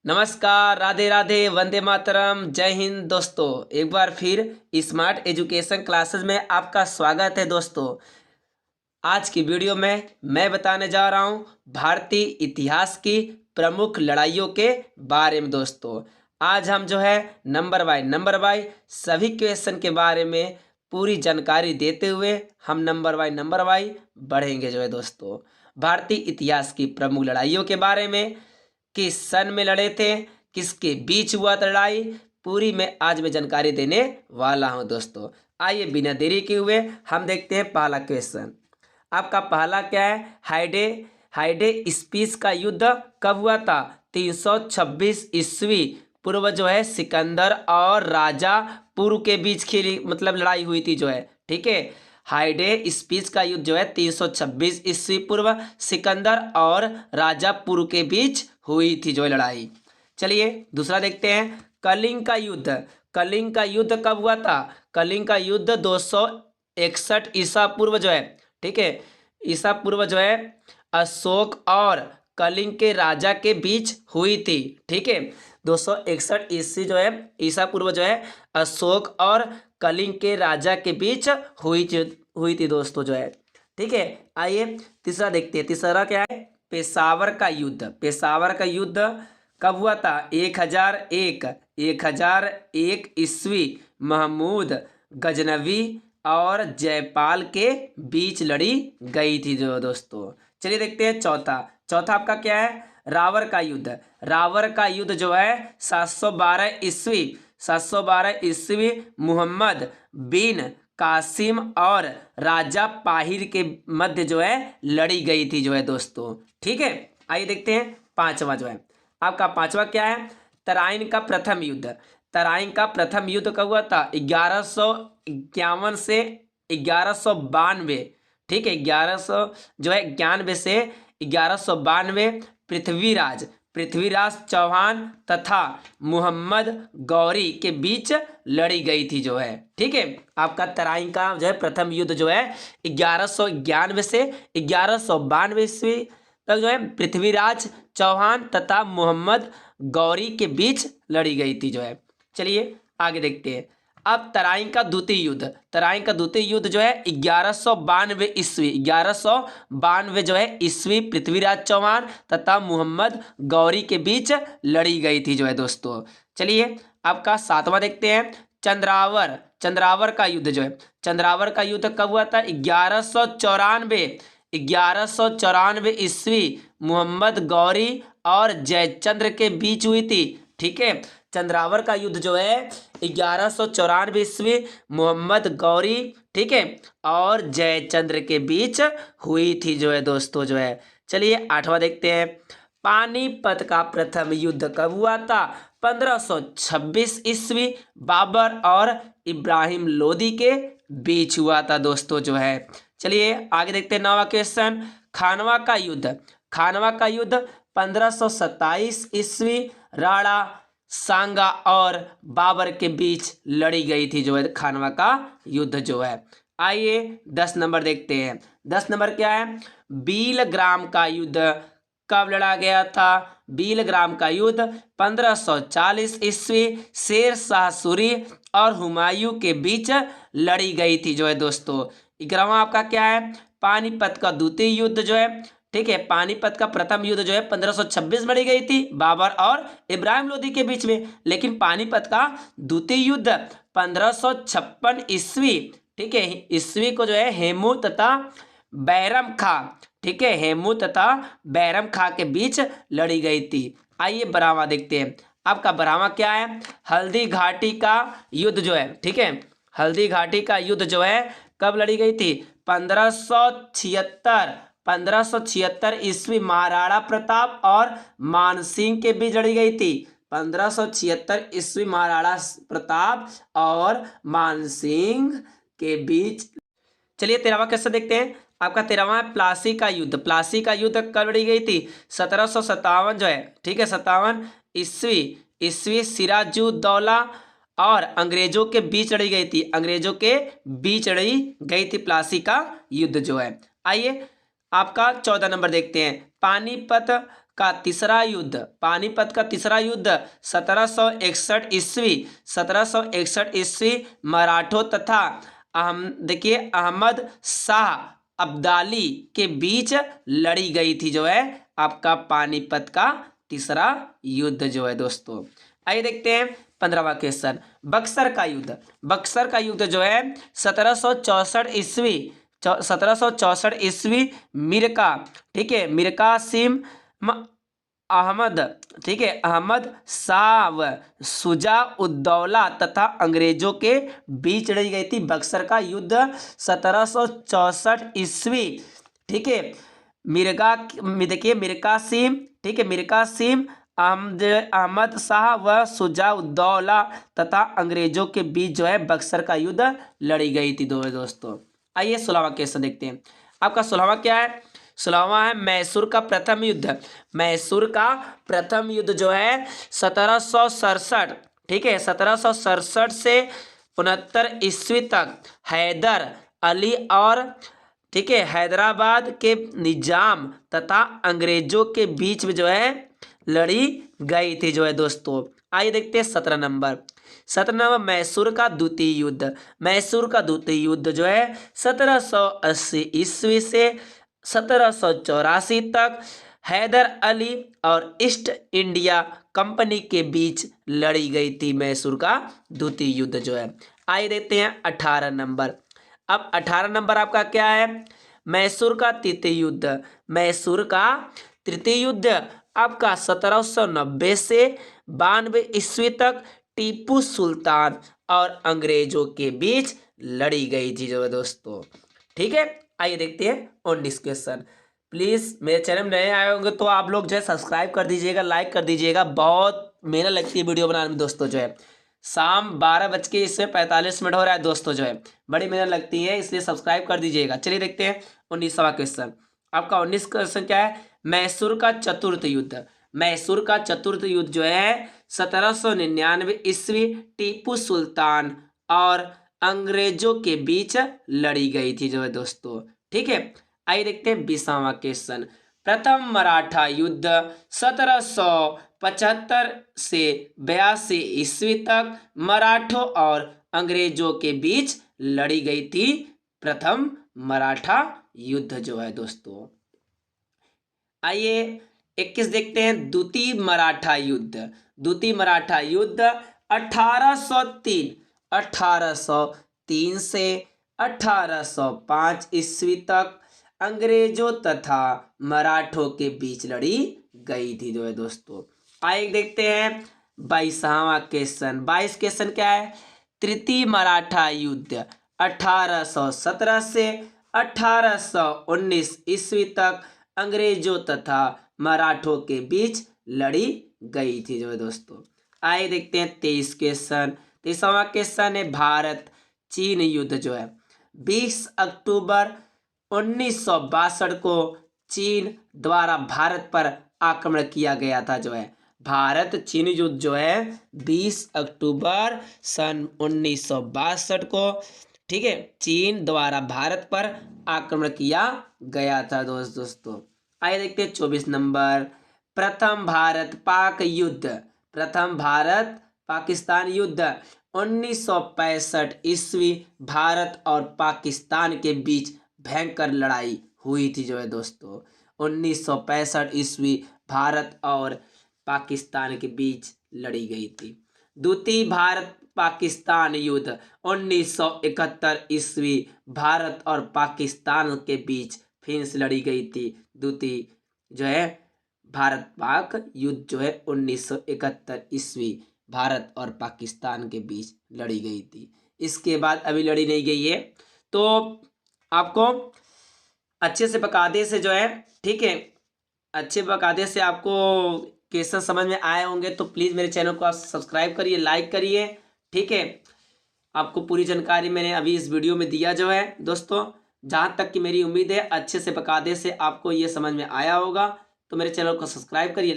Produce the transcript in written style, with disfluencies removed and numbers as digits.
नमस्कार, राधे राधे, वंदे मातरम, जय हिंद दोस्तों। एक बार फिर स्मार्ट एजुकेशन क्लासेस में आपका स्वागत है दोस्तों। आज की वीडियो में मैं बताने जा रहा हूं भारतीय इतिहास की प्रमुख लड़ाइयों के बारे में दोस्तों। आज हम जो है नंबर बाय सभी क्वेश्चन के बारे में पूरी जानकारी देते हुए हम नंबर बाय बढ़ेंगे जो है दोस्तों। भारतीय इतिहास की प्रमुख लड़ाइयों के बारे में, किस सन में लड़े थे, किसके बीच हुआ था लड़ाई, पूरी मैं आज मैं जानकारी देने वाला हूं दोस्तों। आइए बिना देरी के हुए हम देखते हैं पहला क्वेश्चन। आपका पहला क्या है? हाइडे हाइडे स्पीस का युद्ध कब हुआ था? 326 ईस्वी पूर्व जो है सिकंदर और राजा पुरु के बीच खेली मतलब लड़ाई हुई थी जो है, ठीक है। हाइडे स्पीच का युद्ध जो है 326 ईस्वी पूर्व सिकंदर और राजा पुरु के बीच हुई थी जो है लड़ाई। चलिए दूसरा देखते हैं, कलिंग का युद्ध। कलिंग का युद्ध कब हुआ था? कलिंग का युद्ध 261 ईसा पूर्व जो है, ठीक है, ईसा पूर्व जो है अशोक और कलिंग के राजा के बीच हुई थी, ठीक है। 261 ईस्वी जो है ईसा पूर्व जो है अशोक और कलिंग के राजा के बीच हुई थी दोस्तों जो है, ठीक है। आइए तीसरा देखते हैं। तीसरा क्या है? पेशावर का युद्ध। पेशावर का युद्ध कब हुआ था? 1001 ईस्वी महमूद गजनवी और जयपाल के बीच लड़ी गई थी जो दोस्तों। चलिए देखते हैं चौथा। चौथा आपका क्या है? रावर का युद्ध। रावर का युद्ध जो है 712 ईस्वी मुहम्मद बिन कासिम और राजा पाहिर के मध्य जो है लड़ी गई थी जो है दोस्तों, ठीक है। आइए देखते हैं पांचवा जो है। आपका पांचवा क्या है? तराइन का प्रथम युद्ध। तराइन का प्रथम युद्ध कब हुआ था? 1151 से 1192, ठीक है। 1100 जो है 91 से 1192 पृथ्वीराज चौहान तथा मोहम्मद गौरी के बीच लड़ी गई थी जो है, ठीक है। आपका तराइन का जो है प्रथम युद्ध जो है 1191 से 1192 ईस्वी तक जो है पृथ्वीराज चौहान तथा मोहम्मद गौरी के बीच लड़ी गई थी जो है। चलिए आगे देखते हैं। अब तराइन का द्वितीय युद्ध। तराइन का द्वितीय युद्ध जो है 1192 ईस्वी 1192 जो है ईस्वी पृथ्वीराज चौहान तथा मोहम्मद गौरी के बीच लड़ी गई थी जो है दोस्तों। चलिए आपका सातवां देखते हैं। चंद्रावर। चंद्रावर का युद्ध जो है, चंद्रावर का युद्ध कब हुआ था? 1194 ईस्वी मोहम्मद गौरी और जयचंद्र के बीच हुई थी, ठीक है। चंद्रावर का युद्ध जो है 1194 ईस्वी मोहम्मद गौरी, ठीक है, और जयचंद्र के बीच हुई थी जो है दोस्तों जो है। चलिए आठवां देखते हैं। पानीपत का प्रथम युद्ध कब हुआ था? 1526 ईस्वी बाबर और इब्राहिम लोदी के बीच हुआ था दोस्तों जो है। चलिए आगे देखते हैं नौवां क्वेश्चन। खानवा का युद्ध। खानवा का युद्ध 1527 ईस्वी राणा सांगा और बाबर के बीच लड़ी गई थी जो है खानवा का युद्ध जो है। आइए 10 नंबर देखते हैं। 10 नंबर क्या है? बीलग्राम का युद्ध कब लड़ा गया था? बीलग्राम का युद्ध 1540 ईस्वी शेर शाह सूरी और हुमायूं के बीच लड़ी गई थी जो है दोस्तों। 11वां आपका क्या है? पानीपत का द्वितीय युद्ध जो है, ठीक है। पानीपत का प्रथम युद्ध जो है 1526 में लड़ी गई थी बाबर और इब्राहिम लोदी के बीच में, लेकिन पानीपत का द्वितीय युद्ध 1556 ईस्वी, ठीक है, ईस्वी को जो है हेमू तथा बैरम खां, ठीक है, हेमू तथा बैरम खां के बीच लड़ी गई थी। आइए 12वां देखते हैं। आपका 12वां क्या है? हल्दी घाटी का युद्ध जो है, ठीक है, हल्दी घाटी का युद्ध जो है कब लड़ी गई थी? 1576 ईस्वी महाराणा प्रताप और मानसिंह के बीच लड़ी गई थी। 1576 ईस्वी महाराणा प्रताप और मानसिंह के बीच। चलिए 13वां क्वेश्चन देखते हैं। आपका 13वां प्लासी का युद्ध। प्लासी का युद्ध कब लड़ी गई थी? 1757 जो है, ठीक है, 57 ईस्वी सिराजुद्दौला और अंग्रेजों के बीच लड़ी गई थी। अंग्रेजों के बीच लड़ी गई थी प्लासी का युद्ध जो है। आइए आपका 14 नंबर देखते हैं। पानीपत का तीसरा युद्ध, पानीपत का तीसरा युद्ध 1761 ईस्वी मराठों तथा देखिए अहमद शाह अब्दाली के बीच लड़ी गई थी, जो है आपका पानीपत का तीसरा युद्ध जो है दोस्तों। आइए देखते हैं 15वां क्वेश्चन, बक्सर का युद्ध। बक्सर का युद्ध जो है 1764 ईस्वी मीर का, ठीक है, मीर कासिम अहमद, ठीक है, अहमद शाह व शुजा-उद-दौला तथा अंग्रेजों के बीच लड़ी गई थी। बक्सर का युद्ध 1764 ईस्वी, ठीक है, देखिए मीर कासिम, ठीक है, मीर कासिम अहमद शाह व शुजा-उद-दौला तथा अंग्रेजों के बीच जो है बक्सर का युद्ध लड़ी गई थी दोस्तों। आइए 16वां क्वेश्चन देखते हैं। आपका 16वां क्या है? 16वां है मैसूर का प्रथम युद्ध। मैसूर का प्रथम युद्ध जो है 1767, ठीक है, 1767 से 69 ईस्वी तक हैदर अली और, ठीक है, हैदराबाद के निजाम तथा अंग्रेजों के बीच में जो है लड़ी गई थी जो है दोस्तों। आइए देखते हैं 17 नंबर। 17 नंबर मैसूर का द्वितीय युद्ध। मैसूर का द्वितीय युद्ध जो है 1780 ईस्वी से 1784 तक हैदर अली और ईस्ट इंडिया कंपनी के बीच लड़ी गई थी मैसूर का द्वितीय युद्ध जो है। आइए देखते हैं 18 नंबर। अब 18 नंबर आपका क्या है? मैसूर का तृतीय युद्ध। मैसूर का तृतीय युद्ध आपका 1790 से 92 ईस्वी तक टीपू सुल्तान और अंग्रेजों के बीच लड़ी गई थी जो है दोस्तों, ठीक है। आइए देखते हैं 19 क्वेश्चन। प्लीज मेरे चैनल में नए आए होंगे तो आप लोग जो है सब्सक्राइब कर दीजिएगा, लाइक कर दीजिएगा। बहुत मेहनत लगती है वीडियो बनाने में दोस्तों, जो है शाम 12:45 हो रहा है दोस्तों, जो है बड़ी मेहनत लगती है, इसलिए सब्सक्राइब कर दीजिएगा। चलिए देखते हैं 19वां क्वेश्चन। आपका 19 क्वेश्चन क्या है? मैसूर का चतुर्थ युद्ध। मैसूर का चतुर्थ युद्ध जो है 1799 ईस्वी टीपू सुल्तान और अंग्रेजों के बीच लड़ी गई थी जो है दोस्तों, ठीक है। आइए देखते हैं 20वां क्वेश्चन। प्रथम मराठा युद्ध 1775 से 82 ईस्वी तक मराठों और अंग्रेजों के बीच लड़ी गई थी प्रथम मराठा युद्ध जो है दोस्तों। आइए 21 देखते हैं द्वितीय मराठा युद्ध। द्वितीय मराठा युद्ध 1803 से 1805 ईस्वी तक अंग्रेजों तथा मराठों के बीच लड़ी गई थी जो है दोस्तों। आइए देखते हैं 22वां क्वेश्चन। 22 क्वेश्चन क्या है? तृतीय मराठा युद्ध 1817 से 1819 ईस्वी तक अंग्रेजों तथा मराठों के बीच लड़ी गई थी जो है दोस्तों। आइए देखते हैं 23 क्वेश्चन। 23वां क्वेश्चन है भारत चीन युद्ध जो है 20 अक्टूबर 1962 को चीन द्वारा भारत पर आक्रमण किया गया था जो है। भारत चीन युद्ध जो है 20 अक्टूबर सन 1962 को, ठीक है, चीन द्वारा भारत पर आक्रमण किया गया था दोस्तों। आइए देखते हैं 24 नंबर। प्रथम भारत पाक युद्ध। प्रथम भारत पाकिस्तान युद्ध 1965 ईस्वी भारत और पाकिस्तान के बीच भयंकर लड़ाई हुई थी जो है दोस्तों। 1965 ईस्वी भारत और पाकिस्तान के बीच लड़ी गई थी। द्वितीय भारत पाकिस्तान युद्ध 1971 ईस्वी भारत और पाकिस्तान के बीच फिर से लड़ी गई थी। द्वितीय जो है भारत पाक युद्ध जो है 1971 ईस्वी भारत और पाकिस्तान के बीच लड़ी गई थी। इसके बाद अभी लड़ी नहीं गई है, तो आपको अच्छे से बकायदे से जो है, ठीक है, अच्छे बकायदे से आपको क्वेश्चन समझ में आए होंगे तो प्लीज़ मेरे चैनल को आप सब्सक्राइब करिए, लाइक करिए, ठीक है। आपको पूरी जानकारी मैंने अभी इस वीडियो में दिया जो है दोस्तों। जहाँ तक कि मेरी उम्मीद है अच्छे से बकायदे से आपको ये समझ में आया होगा, तो मेरे चैनल को सब्सक्राइब करिए।